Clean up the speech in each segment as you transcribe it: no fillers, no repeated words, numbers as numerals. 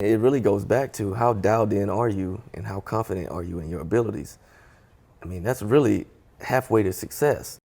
It really goes back to how dialed in are you and how confident are you in your abilities. I mean, that's really halfway to success.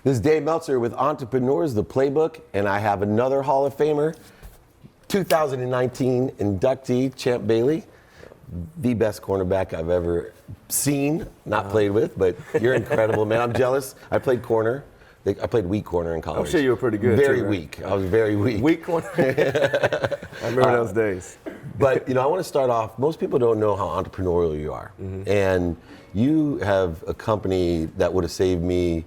This is Dave Meltzer with Entrepreneurs, the Playbook, and I have another Hall of Famer, 2019 inductee, Champ Bailey, the best cornerback I've ever seen, not played with, but you're incredible, man. I'm jealous. I played corner. I played weak corner in college. I'm sure you were pretty good. Very too, right? weak. I was very weak. Weak corner? I remember those days. But, I want to start off, most people don't know how entrepreneurial you are. Mm-hmm. And you have a company that would have saved me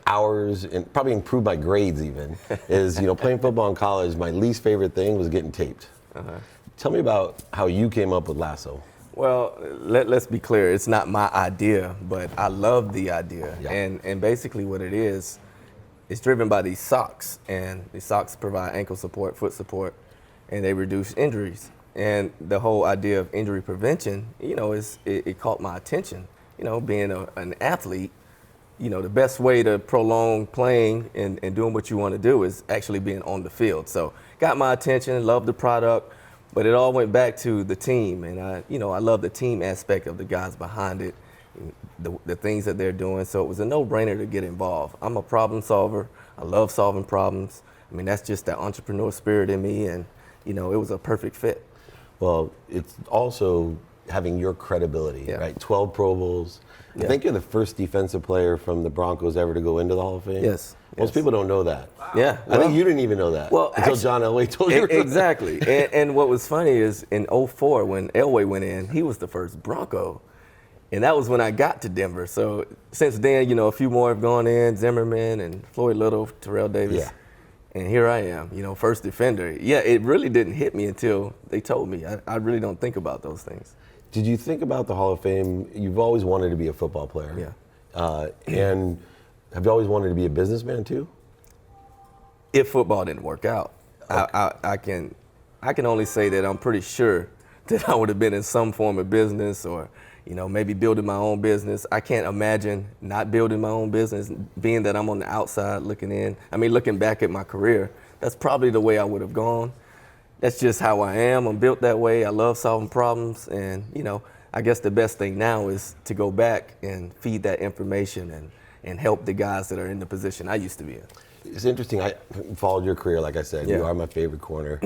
hours and probably improved my grades even, is, playing football in college, my least favorite thing was getting taped. Uh-huh. Tell me about how you came up with Lasso. Well, let's be clear, it's not my idea, but I love the idea. Yeah. And basically what it is, it's driven by these socks, and these socks provide ankle support, foot support, and they reduce injuries. And the whole idea of injury prevention, it caught my attention. Being an athlete, the best way to prolong playing and doing what you want to do is actually being on the field. So got my attention, loved the product, but it all went back to the team. And I love the team aspect of the guys behind it, the things that they're doing. So it was a no-brainer to get involved. I'm a problem solver. I love solving problems. I mean, that's just that entrepreneur spirit in me, and it was a perfect fit. Well, it's also having your credibility, right? 12 Pro Bowls. I think you're the first defensive player from the Broncos ever to go into the Hall of Fame. Yes. Most people don't know that. Wow. Yeah. I think you didn't even know that until John Elway told you. Exactly. and what was funny is in 2004, when Elway went in, he was the first Bronco. And that was when I got to Denver. So since then, a few more have gone in, Zimmerman and Floyd Little, Terrell Davis. Yeah. And here I am, first defender. Yeah, it really didn't hit me until they told me. I really don't think about those things. Did you think about the Hall of Fame? You've always wanted to be a football player. Yeah. And have you always wanted to be a businessman too? If football didn't work out, okay. I can only say that I'm pretty sure that I would have been in some form of business or, maybe building my own business. I can't imagine not building my own business, being that I'm on the outside looking in. I mean, looking back at my career, that's probably the way I would have gone. That's just how I am. I'm built that way. I love solving problems. And, I guess the best thing now is to go back and feed that information and help the guys that are in the position I used to be in. It's interesting. I followed your career, like I said. Yeah. You are my favorite corner.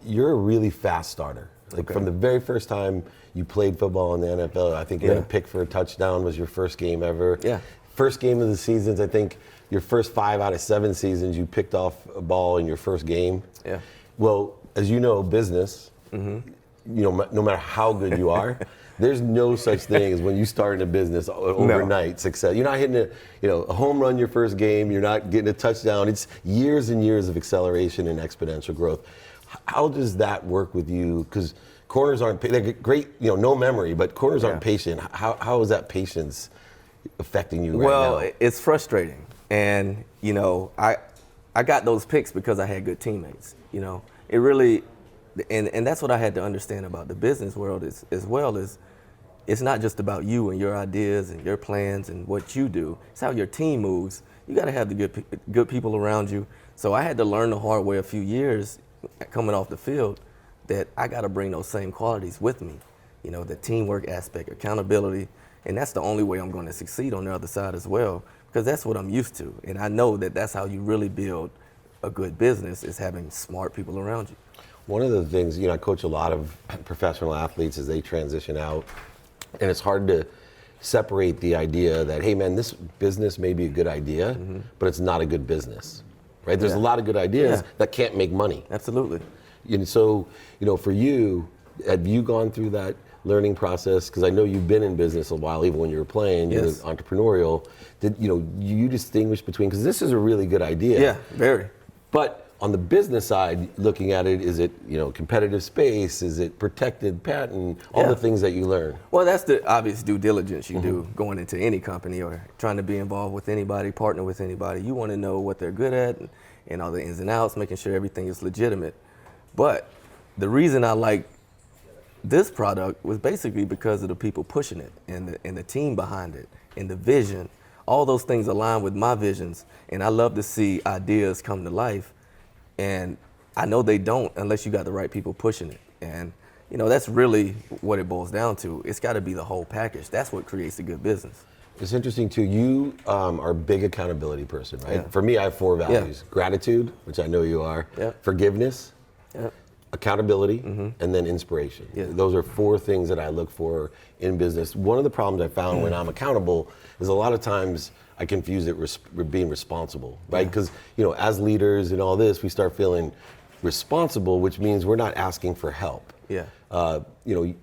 You're a really fast starter. From the very first time you played football in the NFL, I think you had a pick for a touchdown was your first game ever. Yeah. First game of the seasons, I think your first 5 out of 7 seasons, you picked off a ball in your first game. Yeah. Well, as you know, business, no matter how good you are, there's no such thing as when you start in a business overnight success. You're not hitting a home run your first game. You're not getting a touchdown. It's years and years of acceleration and exponential growth. How does that work with you? Because corners aren't, they're great, no memory, but corners aren't patient. How is that patience affecting you right now? Well, it's frustrating. And, I got those picks because I had good teammates. It really, and that's what I had to understand about the business world as well is it's not just about you and your ideas and your plans and what you do. It's how your team moves. You got to have the good people around you. So I had to learn the hard way a few years coming off the field that I got to bring those same qualities with me. The teamwork aspect, accountability, and that's the only way I'm going to succeed on the other side as well, because that's what I'm used to. And I know that that's how you really build a good business, is having smart people around you. One of the things, I coach a lot of professional athletes as they transition out, and it's hard to separate the idea that, hey man, this business may be a good idea, but it's not a good business, right? There's a lot of good ideas that can't make money. Absolutely. And so, for you, have you gone through that learning process? Because I know you've been in business a while, even when you were playing, you were entrepreneurial. Did you distinguish between, because this is a really good idea. Yeah, very. But on the business side, looking at it, is it competitive space? Is it protected patent? All the things that you learn. Well, that's the obvious due diligence you do going into any company or trying to be involved with anybody, partner with anybody. You want to know what they're good at and all the ins and outs, making sure everything is legitimate. But the reason I like this product was basically because of the people pushing it and the team behind it and the vision. All those things align with my visions, and I love to see ideas come to life. And I know they don't unless you got the right people pushing it. And that's really what it boils down to. It's got to be the whole package. That's what creates a good business. It's interesting too. You are a big accountability person, right? Yeah. For me, I have 4 values: gratitude, which I know you are, forgiveness, accountability, and then inspiration. Yeah. Those are 4 things that I look for in business. One of the problems I found when I'm accountable is a lot of times I confuse it with being responsible, right? Because as leaders and all this, we start feeling responsible, which means we're not asking for help. Yeah.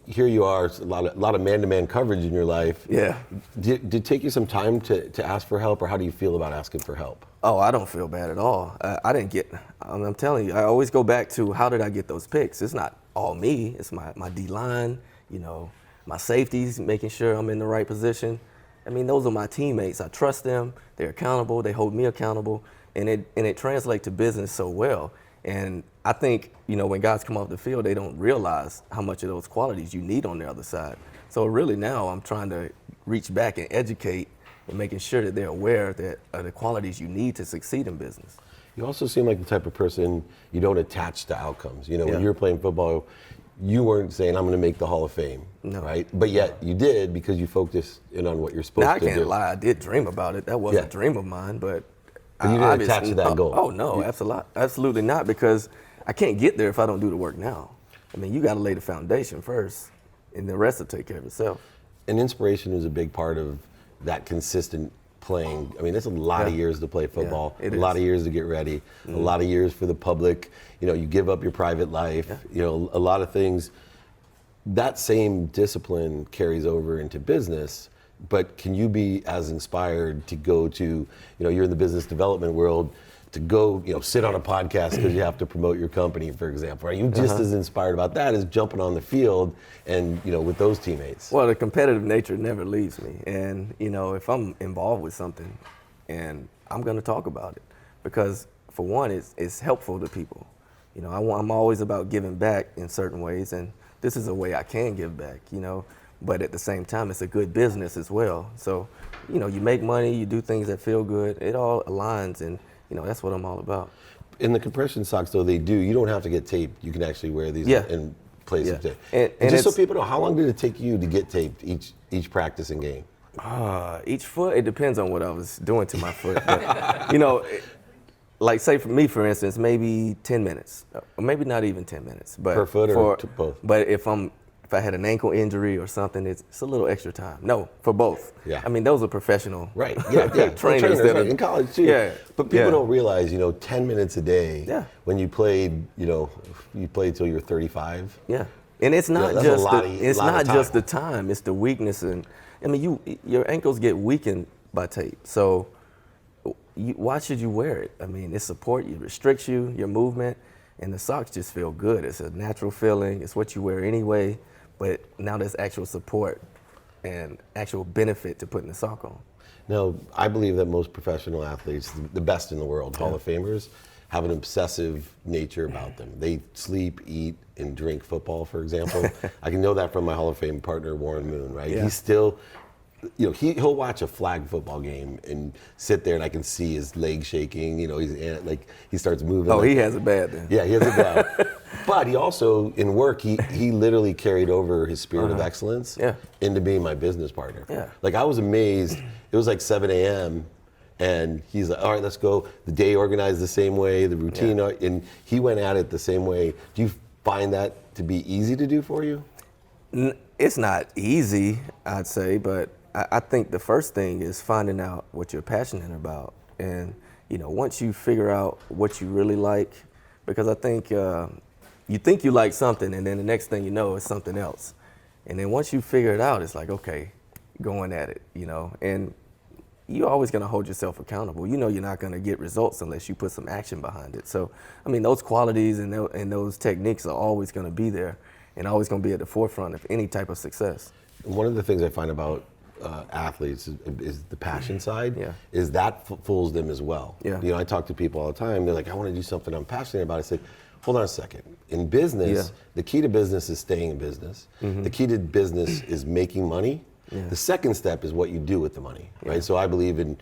Here you are, a lot of man-to-man coverage in your life. Yeah. Did it take you some time to ask for help, or how do you feel about asking for help? Oh, I don't feel bad at all. I didn't get, I'm telling you, I always go back to how did I get those picks? It's not all me, it's my D-line, my safeties, making sure I'm in the right position. I mean, those are my teammates. I trust them, they're accountable, they hold me accountable, and it translates to business so well. And I think, when guys come off the field, they don't realize how much of those qualities you need on the other side. So really now I'm trying to reach back and educate and making sure that they're aware that of the qualities you need to succeed in business. You also seem like the type of person, you don't attach to outcomes. When you were playing football, you weren't saying, I'm going to make the Hall of Fame, right? But yet you did, because you focused in on what you're supposed to do. I can't lie, I did dream about it. That was a dream of mine, but you didn't attach to that goal. Oh no, absolutely not, because I can't get there if I don't do the work now. I mean, you got to lay the foundation first, and the rest will take care of itself. And inspiration is a big part of that consistent playing. I mean, it's a lot of years to play football, a lot of years to get ready, a lot of years for the public. You give up your private life, a lot of things. That same discipline carries over into business. But can you be as inspired to go to, you're in the business development world, to go, sit on a podcast because you have to promote your company, for example? Are you just as inspired about that as jumping on the field and, with those teammates? Well, the competitive nature never leaves me. And, if I'm involved with something, and I'm going to talk about it, because for one, it's helpful to people. I'm always about giving back in certain ways, and this is a way I can give back, but at the same time, it's a good business as well. So, you make money, you do things that feel good, it all aligns, and, that's what I'm all about. In the compression socks, though, you don't have to get taped. You can actually wear these in place of tape. And just so people know, how long did it take you to get taped each practice and game? Each foot, it depends on what I was doing to my foot. But, like say for me, for instance, maybe 10 minutes, or maybe not even 10 minutes. But per foot or both? But if I had an ankle injury or something, it's a little extra time. No, for both. Yeah. I mean, those are professional trainers that in college too. Yeah. But people don't realize, 10 minutes a day when you played, you played till you're 35. Yeah. And it's not just the time, it's the weakness. And I mean, your ankles get weakened by tape. So why should you wear it? I mean, it supports you, restricts you, your movement, and the socks just feel good. It's a natural feeling. It's what you wear anyway. But now there's actual support and actual benefit to putting the sock on. Now, I believe that most professional athletes, the best in the world, Hall of Famers, have an obsessive nature about them. They sleep, eat, and drink football, for example. I can know that from my Hall of Fame partner, Warren Moon, right? Yeah. He's still, he'll watch a flag football game and sit there and I can see his legs shaking, he starts moving. Oh, he has it bad then. Yeah, he has it bad. But he also, in work, he literally carried over his spirit of excellence into being my business partner. Yeah. Like, I was amazed. It was like 7 a.m. and he's like, all right, let's go. The day organized the same way, the routine, and he went at it the same way. Do you find that to be easy to do for you? It's not easy, I'd say, but I think the first thing is finding out what you're passionate about. And, once you figure out what you really like, because I think you think you like something and then the next thing you know is something else. And then once you figure it out, it's like, okay, going at it, and you're always going to hold yourself accountable. You're not going to get results unless you put some action behind it. So, I mean, those qualities and those techniques are always going to be there and always going to be at the forefront of any type of success. One of the things I find about athletes is the passion side. Yeah. Is that fools them as well? Yeah. You know, I talk to people all the time. They're like, I want to do something I'm passionate about. I say, hold on a second. In business, Yeah. the key to business is staying in business. The key to business is making money. Yeah. The second step is what you do with the money, right? Yeah. So I believe in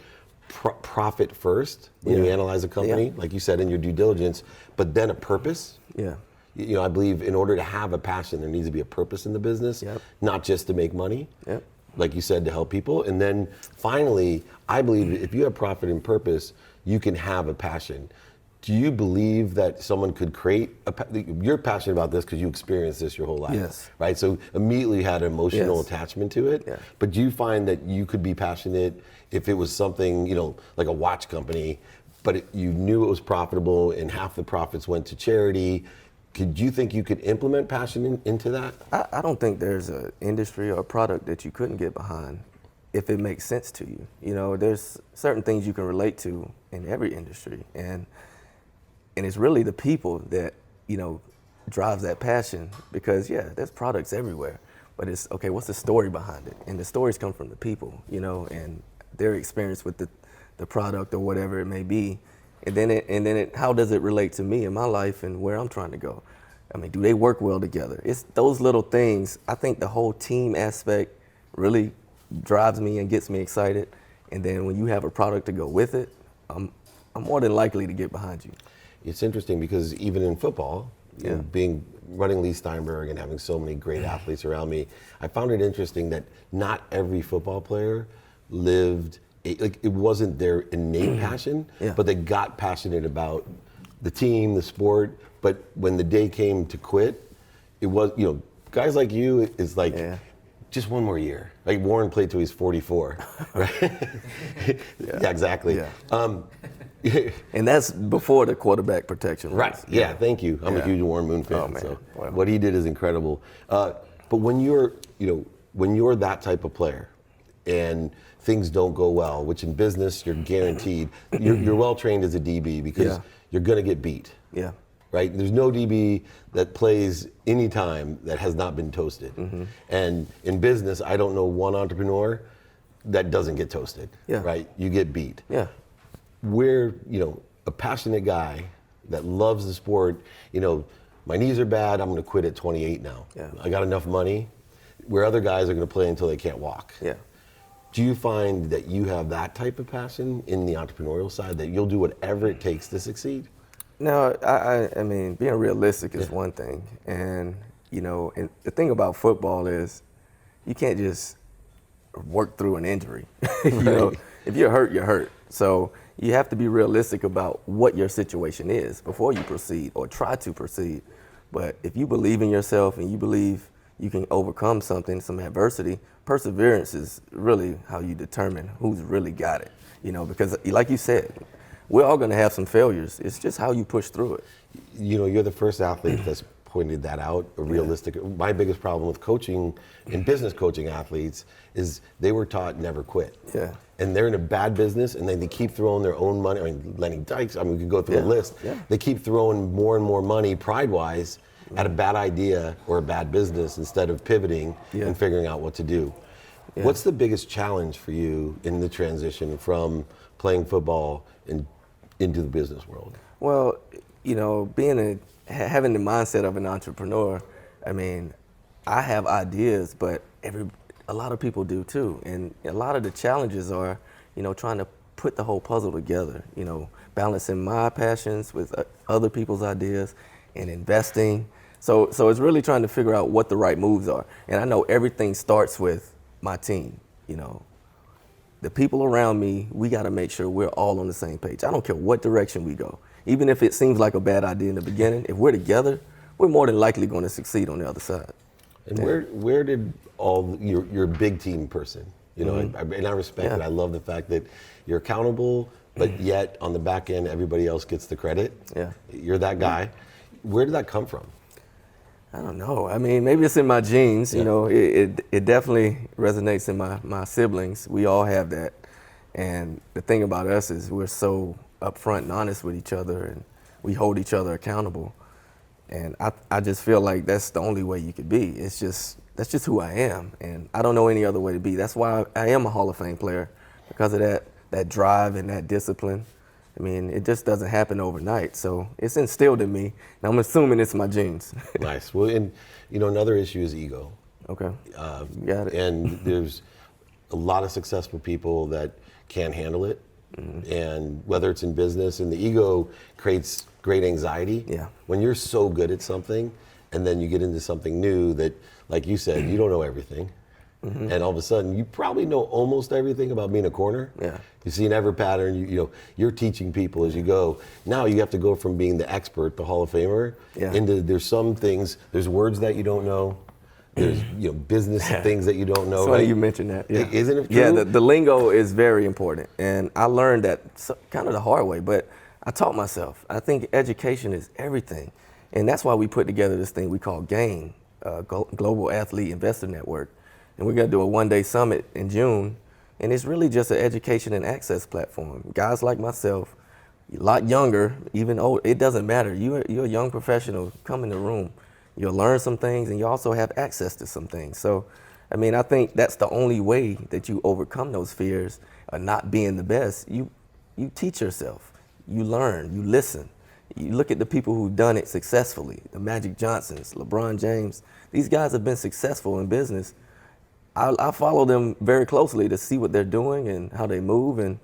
profit first when you Yeah. analyze a company, Yeah. like you said in your due diligence, but then a purpose. Yeah. You know, I believe in order to have a passion, there needs to be a purpose in the business, Yep. not just to make money. Yep. Like you said, to help people. And then finally, I believe if you have profit and purpose, you can have a passion. Do you believe that someone could create you're passionate about this because you experienced this your whole life, Yes. right? So immediately you had an emotional Yes. attachment to it. Yeah. But do you find that you could be passionate if it was something, you know, like a watch company, but you knew it was profitable and half the profits went to charity? Could you think you could implement passion into that? I don't think there's an industry or a product that you couldn't get behind if it makes sense to you. You know, there's certain things you can relate to in every industry, and it's really the people that, you know, drives that passion, because yeah, there's products everywhere, but it's okay, what's the story behind it? And the stories come from the people, you know, and their experience with the product or whatever it may be. And then how does it relate to me in my life and where I'm trying to go? I mean, do they work well together? It's those little things. I think the whole team aspect really drives me and gets me excited. And then when you have a product to go with it, I'm more than likely to get behind you. It's interesting because even in football, you know, running Lee Steinberg and having so many great athletes around me, I found it interesting that not every football player lived like it wasn't their innate passion, but they got passionate about the team, the sport. But when the day came to quit, it was, you know, guys like you is like just one more year. Like Warren played till he's 44, right? Yeah, exactly. Yeah. And that's before the quarterback protection. Right. Yeah. Thank you. I'm a huge Warren Moon fan. Oh, man. So Wow. what he did is incredible. But when you're, you know, when you're that type of player, and things don't go well, which in business you're guaranteed, you're well trained as a DB because you're going to get beat. Yeah. Right. There's no DB that plays any time that has not been toasted. And in business, I don't know one entrepreneur that doesn't get toasted. Yeah. Right. You get beat. Yeah. We're, you know, a passionate guy that loves the sport. You know, my knees are bad. I'm going to quit at 28 now. Yeah. I got enough money. Where other guys are going to play until they can't walk. Yeah. Do you find that you have that type of passion in the entrepreneurial side, that you'll do whatever it takes to succeed? No, I mean, being realistic is one thing. And, you know, and the thing about football is you can't just work through an injury. You know, if you're hurt, you're hurt. So you have to be realistic about what your situation is before you proceed or try to proceed. But if you believe in yourself and you believe you can overcome something, some adversity, perseverance is really how you determine who's really got it. You know, because like you said, we're all going to have some failures. It's just how you push through it. You know, you're the first athlete that's pointed that out, a realistic. My biggest problem with coaching and business coaching athletes is they were taught never quit. Yeah. And they're in a bad business, and then they keep throwing their own money. I mean, Lenny Dykes, I mean, we could go through a list. Yeah. They keep throwing more and more money, pride-wise, at a bad idea or a bad business instead of pivoting and figuring out what to do. Yeah. What's the biggest challenge for you in the transition from playing football into the business world? Well, you know, having the mindset of an entrepreneur, I mean, I have ideas, but a lot of people do too. And a lot of the challenges are, you know, trying to put the whole puzzle together, you know, balancing my passions with other people's ideas and investing. So it's really trying to figure out what the right moves are. And I know everything starts with my team, you know. The people around me, we got to make sure we're all on the same page. I don't care what direction we go. Even if it seems like a bad idea in the beginning, if we're together, we're more than likely going to succeed on the other side. And where did you're a big team person, you know, and I respect it. I love the fact that you're accountable, but yet on the back end, everybody else gets the credit. Yeah. You're that guy. Where did that come from? I don't know. I mean, maybe it's in my genes. You know, it definitely resonates in my siblings. We all have that. And the thing about us is we're so upfront and honest with each other, and we hold each other accountable. And I just feel like that's the only way you could be. That's just who I am, and I don't know any other way to be. That's why I am a Hall of Fame player, because of that drive and that discipline. I mean, it just doesn't happen overnight. So it's instilled in me, and I'm assuming it's my genes. Nice. Well, and another issue is ego. Okay. Got it. And there's a lot of successful people that can't handle it. Mm-hmm. And whether it's in business, and the ego creates great anxiety. Yeah. When you're so good at something, and then you get into something new that, like you said, you don't know everything. Mm-hmm. And all of a sudden, you probably know almost everything about being a corner. Yeah. You see an every pattern. You're teaching people as you go. Now you have to go from being the expert, the Hall of Famer, into there's some things. There's words that you don't know. There's business things that you don't know. So right? You mentioned that. Yeah. Isn't it true? Yeah. The lingo is very important, and I learned that kind of the hard way. But I taught myself. I think education is everything, and that's why we put together this thing we call GAIN, Global Athlete Investor Network. And we're going to do a one-day summit in June. And it's really just an education and access platform. Guys like myself, a lot younger, even old, it doesn't matter. You're a young professional, come in the room. You'll learn some things, and you also have access to some things. So, I mean, I think that's the only way that you overcome those fears of not being the best. You teach yourself. You learn. You listen. You look at the people who've done it successfully, the Magic Johnsons, LeBron James. These guys have been successful in business. I follow them very closely to see what they're doing and how they move, and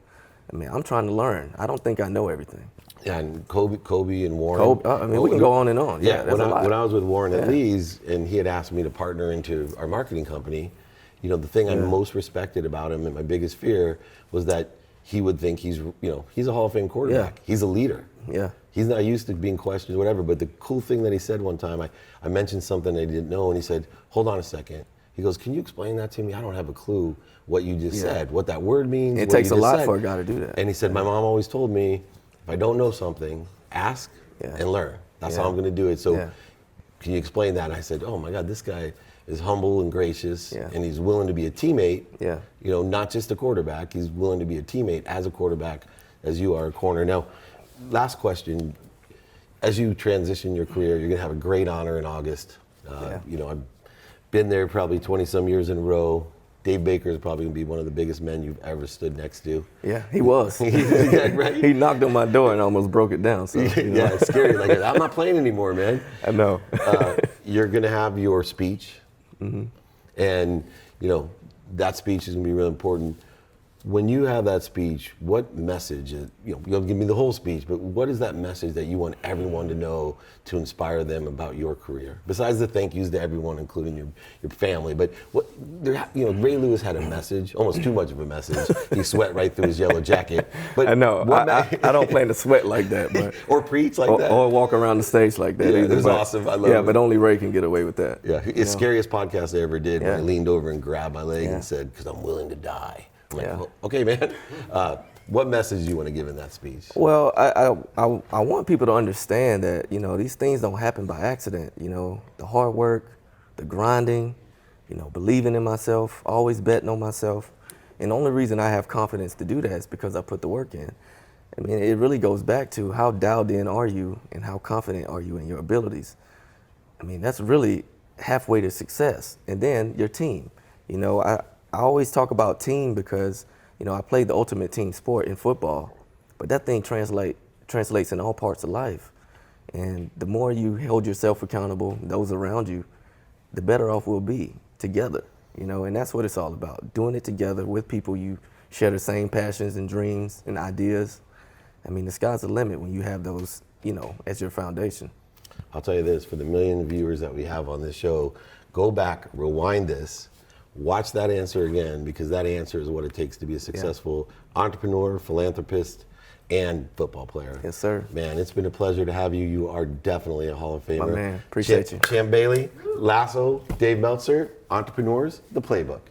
I mean, I'm trying to learn. I don't think I know everything. Yeah, and Kobe and Warren. We can go on and on. Yeah, when I was with Warren at Lee's, and he had asked me to partner into our marketing company, the thing I most respected about him and my biggest fear was that he would think he's a Hall of Fame quarterback. Yeah. He's a leader. Yeah. He's not used to being questioned or whatever, but the cool thing that he said one time, I mentioned something I didn't know, and he said, hold on a second. He goes, can you explain that to me? I don't have a clue what you just said, what that word means. It takes a lot for a guy to do that. And he said, my mom always told me, if I don't know something, ask and learn. That's how I'm going to do it. So can you explain that? And I said, oh my God, this guy is humble and gracious, and he's willing to be a teammate, not just a quarterback. He's willing to be a teammate as a quarterback, as you are a corner. Now, last question. As you transition your career, you're going to have a great honor in August. I've been there probably 20-some years in a row. Dave Baker is probably going to be one of the biggest men you've ever stood next to. Yeah, he was. Right? He knocked on my door and almost broke it down. So, Yeah, it's scary. Like, I'm not playing anymore, man. I know. You're going to have your speech. Mm-hmm. And, that speech is going to be really important. When you have that speech, what message, you'll give me the whole speech, but what is that message that you want everyone to know to inspire them about your career? Besides the thank yous to everyone, including your family, but Ray Lewis had a message, almost too much of a message. He sweat right through his yellow jacket. But I know, I don't plan to sweat like that. But or preach like that. Or walk around the stage like that. Yeah, that's awesome, I love it. Yeah, but only Ray can get away with that. Yeah, it's the scariest podcast I ever did when I leaned over and grabbed my leg and said, because I'm willing to die. I'm like, well, okay, man. What message do you want to give in that speech? Well, I want people to understand that, these things don't happen by accident. The hard work, the grinding, believing in myself, always betting on myself. And the only reason I have confidence to do that is because I put the work in. I mean, it really goes back to how dialed in are you and how confident are you in your abilities. I mean, that's really halfway to success. And then your team. I always talk about team because, I played the ultimate team sport in football, but that thing translates in all parts of life. And the more you hold yourself accountable, those around you, the better off we'll be together, and that's what it's all about, doing it together with people you share the same passions and dreams and ideas. I mean, the sky's the limit when you have those, as your foundation. I'll tell you this, for the million viewers that we have on this show, go back, rewind this, watch that answer again, because that answer is what it takes to be a successful entrepreneur, philanthropist, and football player. Yes, sir. Man, it's been a pleasure to have you. You are definitely a Hall of Famer. My man, appreciate you. Champ Bailey, Lasso, Dave Meltzer, Entrepreneurs, The Playbook.